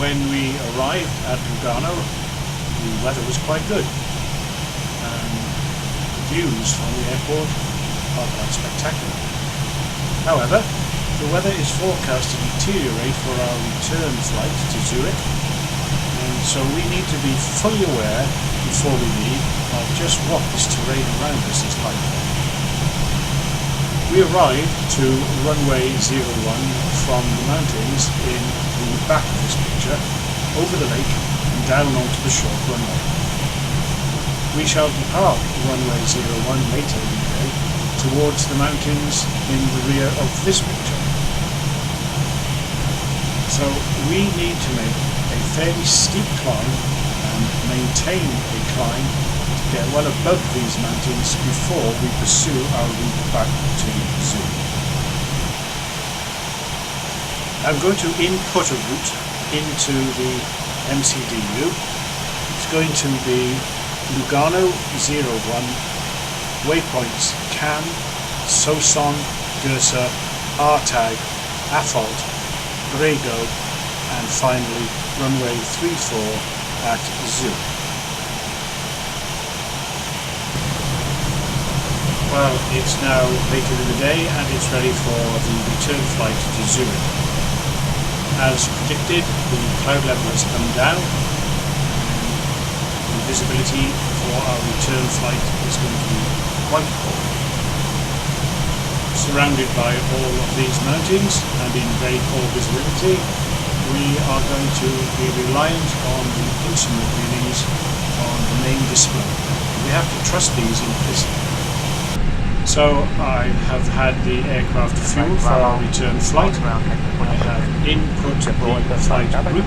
when we arrived at Lugano, the weather was quite good. The views from the airport are quite spectacular. However, the weather is forecast to deteriorate for our return flight to Zurich, and so we need to be fully aware before we leave of just what this terrain around us is like. We arrived to runway 01 from the mountains in the back of this picture, over the lake and down onto the short runway. We shall depart runway 01 later in the day towards the mountains in the rear of this picture. So we need to make a fairly steep climb and maintain a climb to get well above these mountains before we pursue our route back to Zurich. I'm going to input a route into the MCDU. It's going to be Lugano 01, waypoints Cannes, Soissons, Gersa, Artag, Affolter, Grego, and finally runway 34 at Zurich. Well, it's now later in the day and it's ready for the return flight to Zurich. As predicted, the cloud level has come down. The visibility for our return flight is going to be quite poor. Surrounded by all of these mountains and in very poor visibility, we are going to be reliant on the instrument readings on the main display. We have to trust these implicitly. So I have had the aircraft fueled for our return flight. I have input the flight route.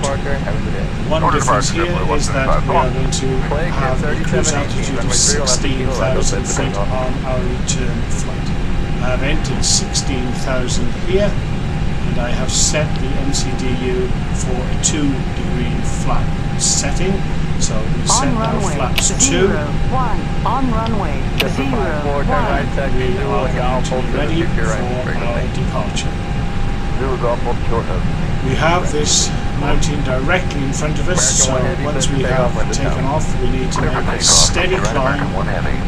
One difference here is that we are going to have a cruise altitude of 16,000 feet on our return flight. I have entered 16,000 here, and I have set the MCDU for a 2-degree flap setting. So we set our flaps 2. 01 on runway 01. We are going to be ready for our departure. We have this mountain directly in front of us, so once we have taken off, we need to make a steady climb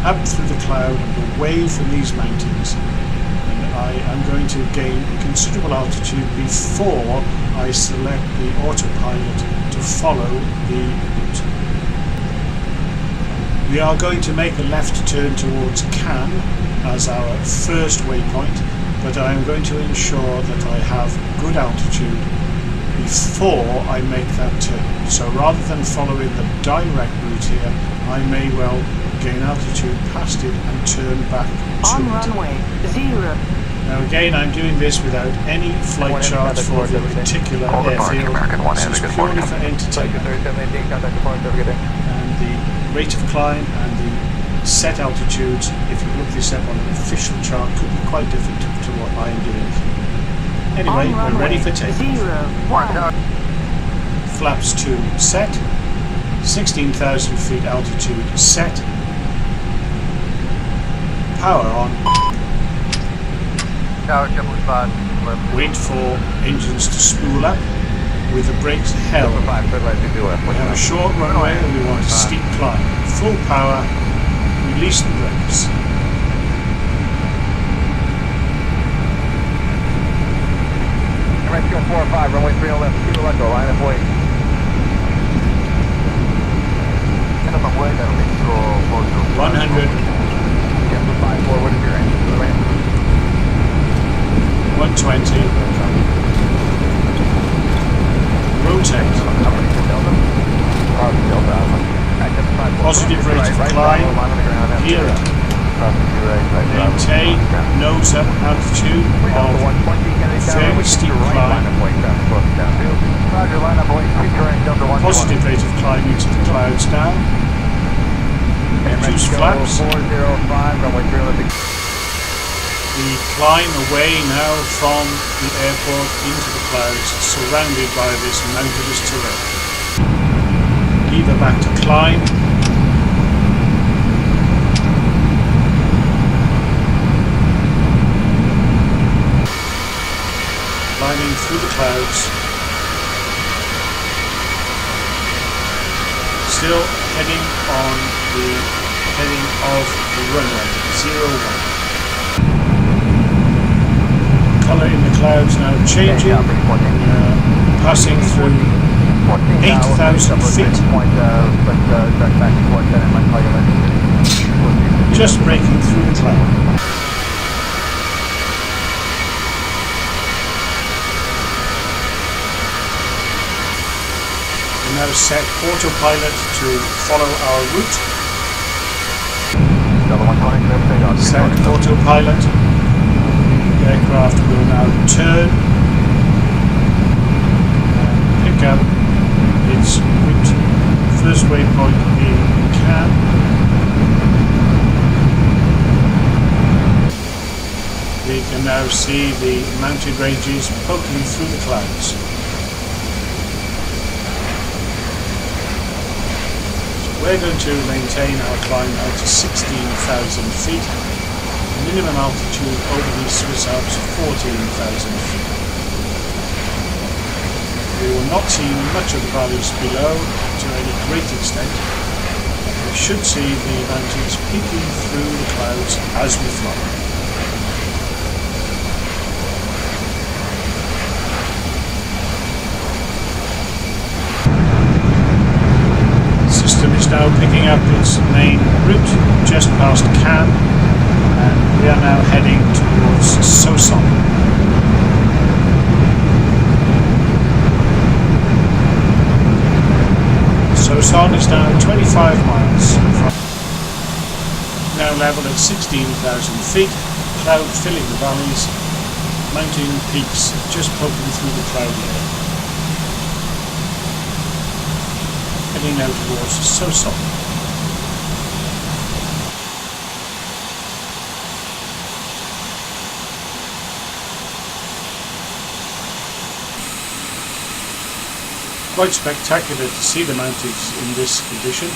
up through the cloud and away from these mountains. And I am going to gain a considerable altitude before I select the autopilot to follow the route. We are going to make a left turn towards Cannes as our first waypoint, but I am going to ensure that I have good altitude before I make that turn. So rather than following the direct route here, I may well gain altitude past it and turn back to on it. runway 0. Now again, I'm doing this without any flight charts for the particular airfield. This is purely for entertainment. And the rate of climb and the set altitudes, if you look this up on an official chart, could be quite different to what I am doing here. Anyway, we're ready for takeoff. Flaps 2 set, 16,000 feet altitude set, power on. Wait for engines to spool up with the brakes held. We have a short runway and we want a steep climb. Full power, release the brakes. Fuel 4-5, runway 3 left, 2 left, go, line of way. 100. 5-4, what is your engine for the ramp? 120. Rotate. Positive rate of climb. Gear up. Maintain nose up altitude of fairly steep climb. Positive rate of climb into the clouds now. Reduce flaps. The climb away now from the airport into the clouds, surrounded by this mountainous terrain. Lever back to climb. Climbing through the clouds. still heading on the heading of the runway 01. Colour in the clouds now changing, passing through 8,000 feet, just breaking through the cloud. We now set autopilot to follow our route. Set autopilot. The aircraft will now turn and pick up its route. First waypoint being Cannes. We can now see the mountain ranges poking through the clouds. We're going to maintain our climb out to 16,000 feet. The minimum altitude over the Swiss Alps 14,000 feet. We will not see much of the valleys below to any great extent. We should see the mountains peeking through the clouds as we fly. System is now picking up its main route just past Cannes, and we are now heading towards Soissons. Soissons is now 25 miles from, now level at 16,000 feet, cloud filling the valleys, mountain peaks just poking through the cloud layer. Heading now towards Soissons. Quite spectacular to see the mountains in this condition,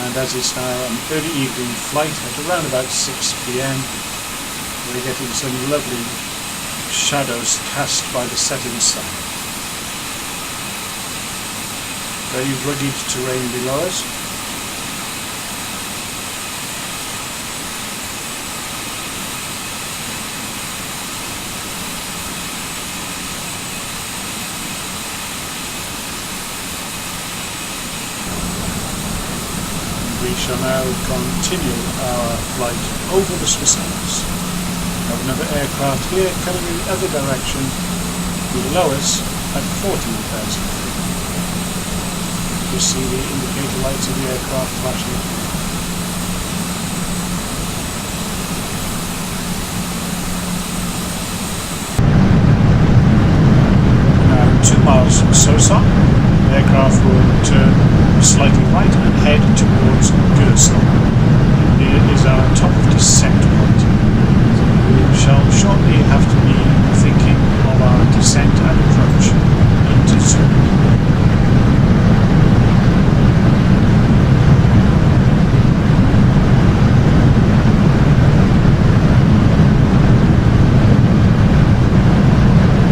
and as it's now an early evening flight at around about 6 p.m, we're getting some lovely shadows cast by the setting sun. Very rugged terrain below us. We shall now continue our flight over the Swiss Alps. We have another aircraft here coming in the other direction below us at 14,000 feet. You see the indicator lights of the aircraft flashing. Now 2 miles from Soissons, the aircraft will turn slightly right and head towards Gürzel. Here is our top of descent point. We shall shortly have to be thinking of our descent and approach into Zurich.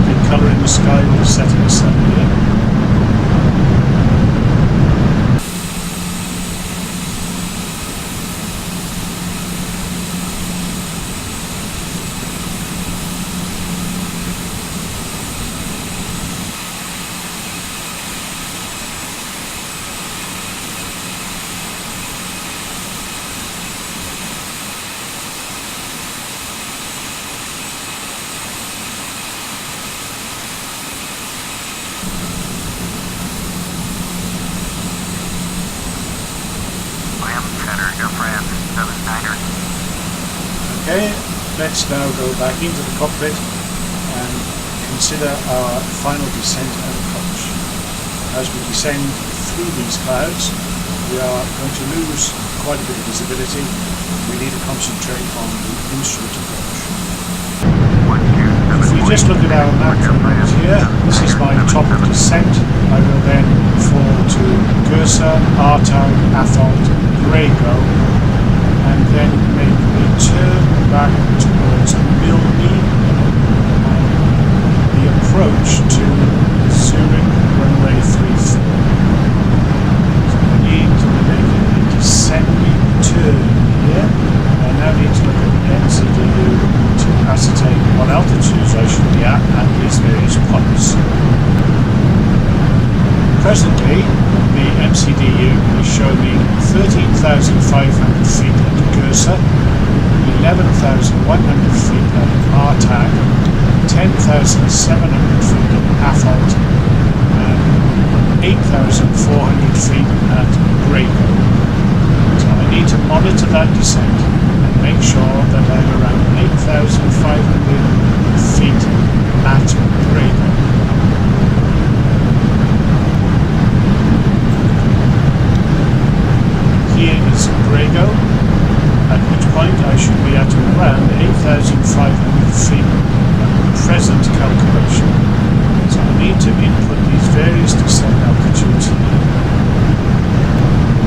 The colour in the sky will set in the sun here. Okay, let's now go back into the cockpit and consider our final descent and approach. As we descend through these clouds, we are going to lose quite a bit of visibility. We need to concentrate on the instrument approach. If we just look at our map for a moment here, this is my top of descent. I will then fall to Gürzel, Aartau, Atholt, Grego, and then make a turn back towards Milny, the approach to Zurich runway 34. Presently, the MCDU is showing me 13,500 feet at cursor, 11,100 feet at RTAG, 10,700 feet at AFALT, and 8,400 feet at Grago. So I need to monitor that descent and make sure that I'm around 8,500 feet at Grago. Here is Grago, at which point I should be at around 8,500 feet at present calculation. So I need to input these various descent altitudes here.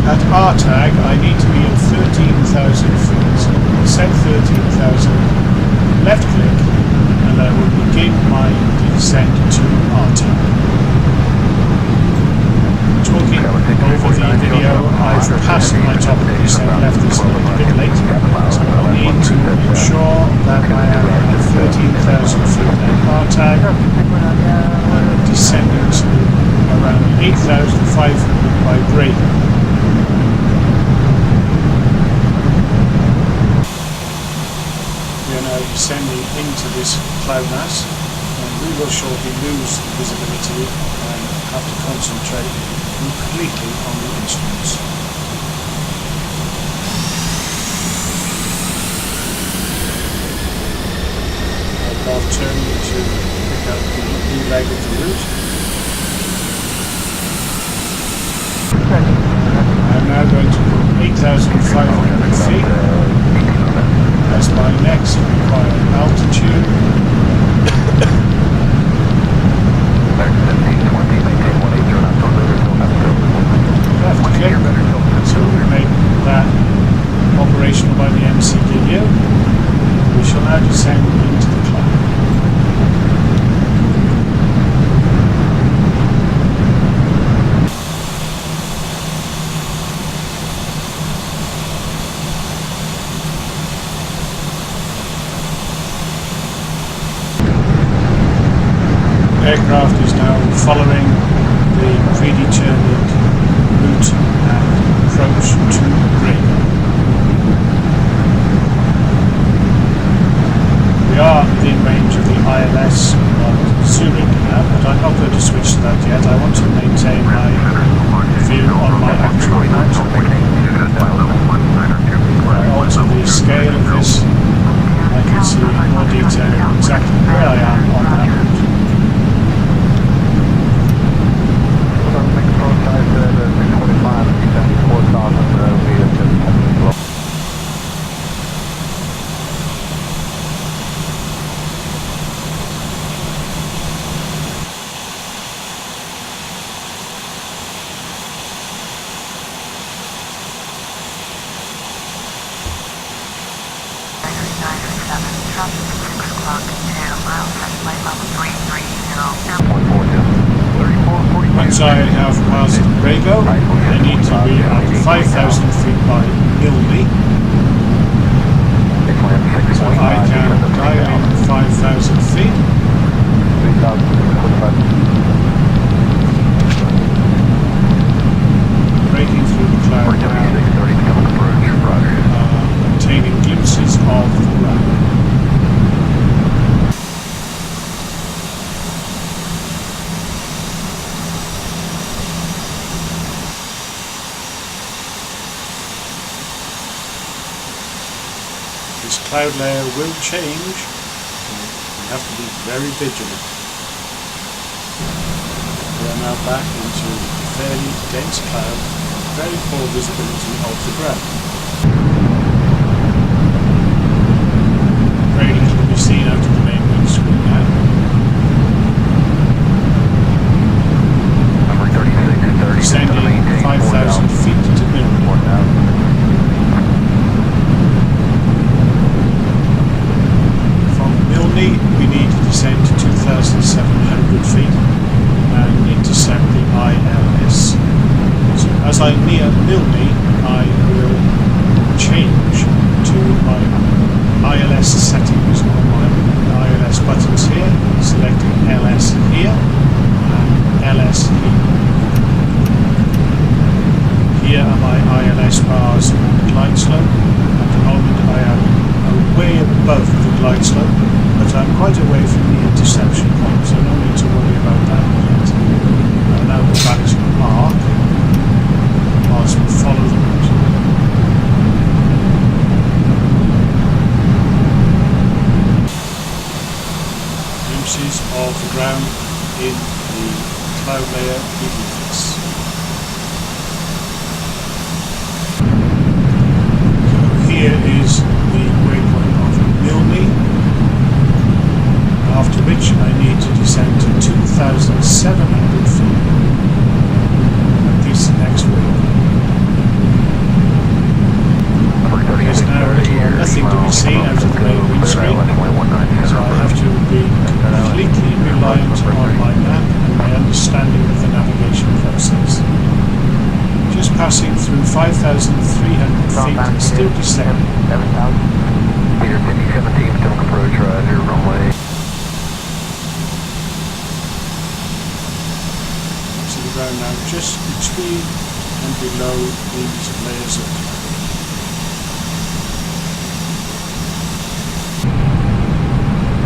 At RTAG I need to be at 13,000 feet. So set 13,000, left click, and I will begin my descent to RTAG. Talking over the video, I've passed my top of the descent, left this a little bit late, so I need to ensure that I am at 13,000 feet at RTAG, descending to around 8,500 by Grago. We are now descending into this cloud mass, and we will shortly lose visibility and have to concentrate completely on the instruments. Aircraft turning to pick up the new leg of the route. I'm now going to put 8,500 feet as my next required altitude. Left click to make that operational by the MCDU. We shall now descend into the cloud. Aircraft is now following the predetermined route and approach to Grago. We are within range of the ILS of Zurich now, but I'm not going to switch to that yet. I want to maintain my view on my actual route. Also the scale of this, I can see in more detail exactly where I am on that route. Once I have passed Grago, I need to be at 5,000 feet by Milne. So I can dial in 5,000 feet. Breaking through the cloud now, obtaining glimpses of the ground. This cloud layer will change, so we have to be very vigilant. We are now back into fairly dense cloud, very poor visibility of the ground. Very little to be seen out of the main windscreen now. Descending 5,000 feet to Milne. We need to descend to 2,700 feet and intercept the ILS. So as I near Milne, I will change to my ILS settings on my ILS buttons here, selecting LS here and LS here. here are my ILS bars and glide slope. At the moment I am way above the glide slope, but I'm quite away from the interception point, so no need to worry about that yet. I'll now go back to the mark whilst we follow the route. Glimpses of the ground in the cloud layer beneath us. Here is the waypoint of Milne, after which I need to descend to 2,700 feet at this next waypoint. There's now little or nothing to be seen out of the main windscreen, so I have to be completely reliant on my map and my understanding of the navigation process. Just passing through 5,300 feet, still descending. 7,000. Leader 5017, still approach, roger, runway. To the ground now, just between and below these layers of cloud.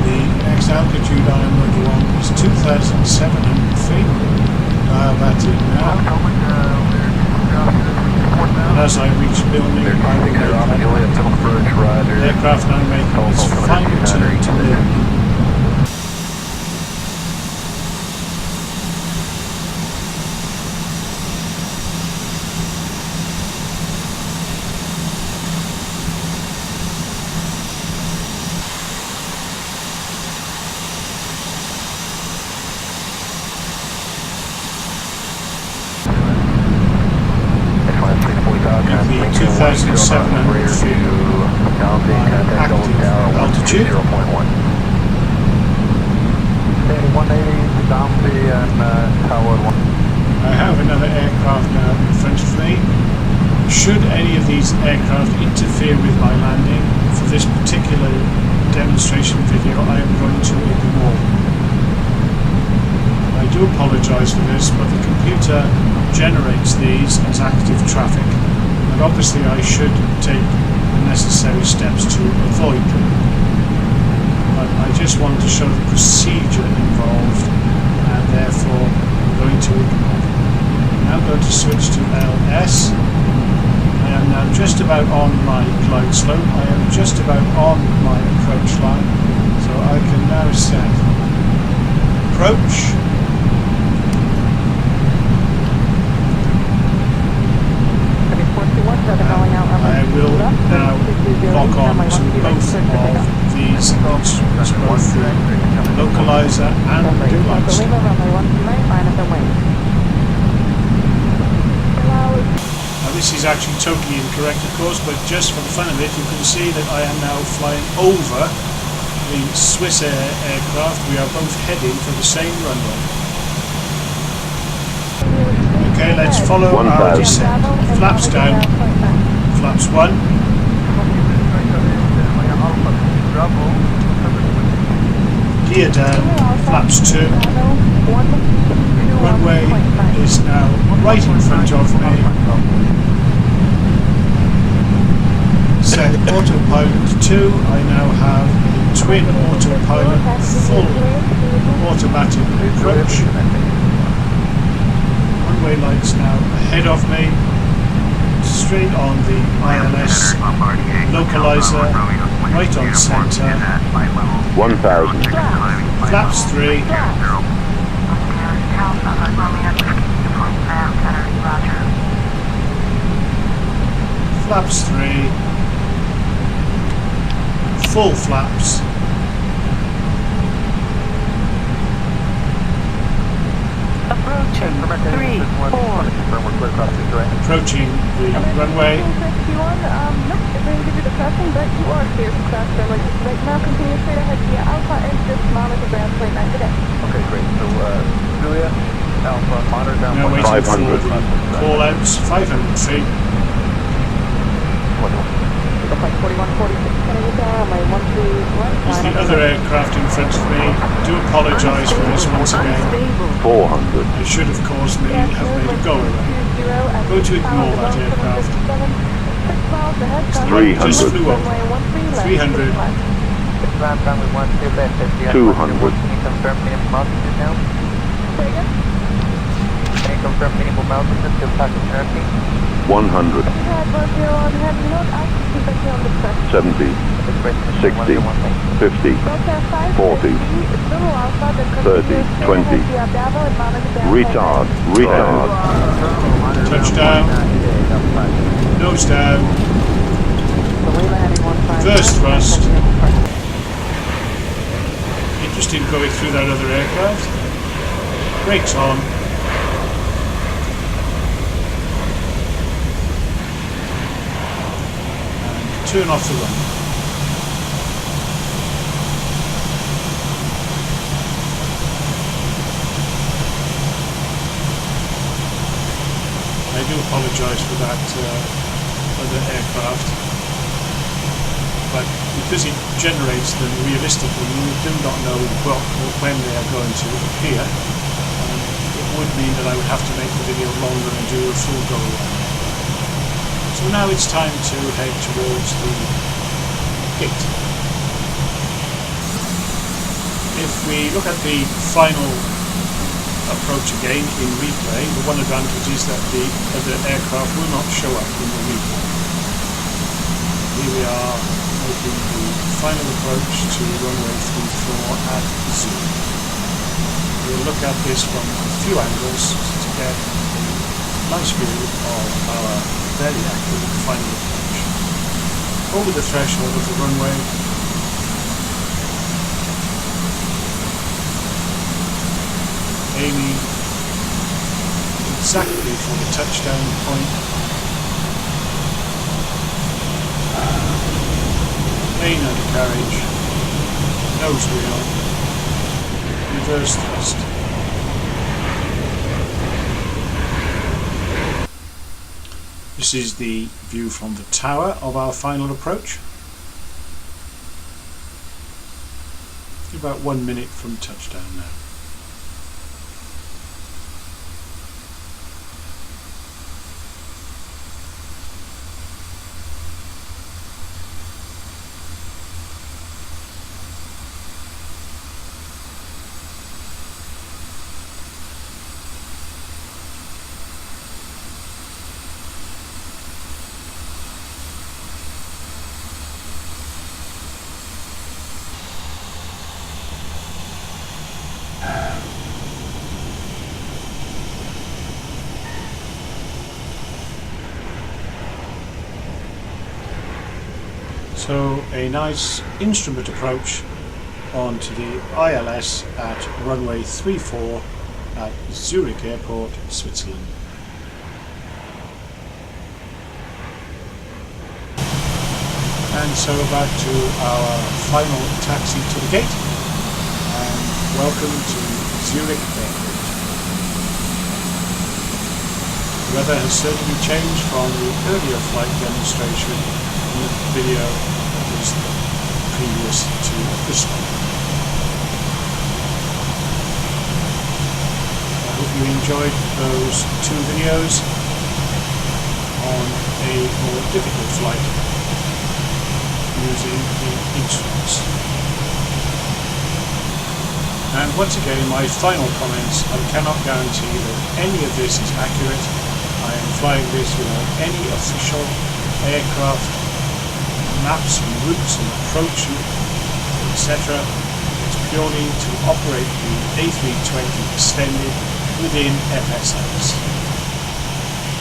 The next altitude I am looking on is 2,700 feet. Dial that in now. And as I reach Milne, I will make that the aircraft now making its final turn to Milne. The 2,700 feet altitude. 180 down the and tower 1. I have another aircraft now in front of me. Should any of these aircraft interfere with my landing, for this particular demonstration video I am going to ignore. I do apologise for this, but the computer generates these as active traffic, and obviously I should take the necessary steps to avoid them. But I just want to show the procedure involved, and therefore I'm going to ignore them. Now I'm going to switch to LS. I am now just about on my glide slope. I am just about on my approach line, so I can now set approach. I will now lock on to both of these instruments, both the localizer and the glide slope. Now this is actually totally incorrect, of course, but just for the fun of it, you can see that I am now flying over the Swiss Air aircraft. We are both heading for the same runway. Okay, let's follow our descent. Flaps down. Flaps 1. Gear down. Flaps 2. Runway is now right in front of me. Set autopilot 2. I now have a twin autopilot, full automatic approach. Runway lights now ahead of me. Straight on the ILS localizer, right on centre. 1,000. Flaps 3. Flaps 3. Full flaps. Approaching 3, 4. Approaching the runway. Nope, it brings you to the crossing, but you are clear to cross runway. Right now, continue straight ahead via Alpha and just monitor ground plane 9 today. Okay, great. So, Julia, Alpha, monitor down. Now waiting 500. for the call outs, 500 feet. Looks like 4146, can I get down? My 1 2 There's the other aircraft in front of me. I do apologise for this once again. 400. I should of course have made a go around. and Going to ignore follow that the aircraft. 757. 6 miles ahead, It just 300. flew over. runway 13 left. 300. Last time we want to left, if you 200. can you confirm minimum altitude now? Say again? Can you confirm minimum altitude to passing earthing? 100. We had 10 on heavy note, altitude back on the press. 70. 60. 50. Delta 5, 40. Zulu Alpha, that 30, continues straight 20. ahead via Bravo and monitor down. Retard. Retard. Touchdown. Nose down. Reverse thrust. Interesting going through that other aircraft. Brakes on. And turn off the run. I do apologise for that other aircraft, but because it generates them realistically, you do not know what or when they are going to appear. It would mean that I would have to make the video longer and do a full go around. So now it's time to head towards the gate. If we look at the final approach again in replay, the one advantage is that the other aircraft will not show up in the replay. Here we are making the final approach to runway 34 at Zurich. We'll look at this from a few angles to get a nice view of our very accurate final approach. Over the threshold of the runway, aiming exactly for the touchdown point. Main undercarriage, nose wheel, reverse thrust. This is the view from the tower of our final approach. About 1 minute from touchdown now. So a nice instrument approach onto the ILS at runway 34 at Zurich Airport, Switzerland. And so back to our final taxi to the gate, and welcome to Zurich Airport. The weather has certainly changed from the earlier flight demonstration in the video that was previous to this one. I hope you enjoyed those two videos on a more difficult flight using the instruments. And once again, my final comments: I cannot guarantee that any of this is accurate. I am flying this without any official aircraft maps and routes and approach, etc. It's purely to operate the A320 extended within FSX.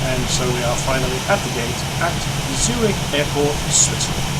And so we are finally at the gate at Zurich Airport, Switzerland.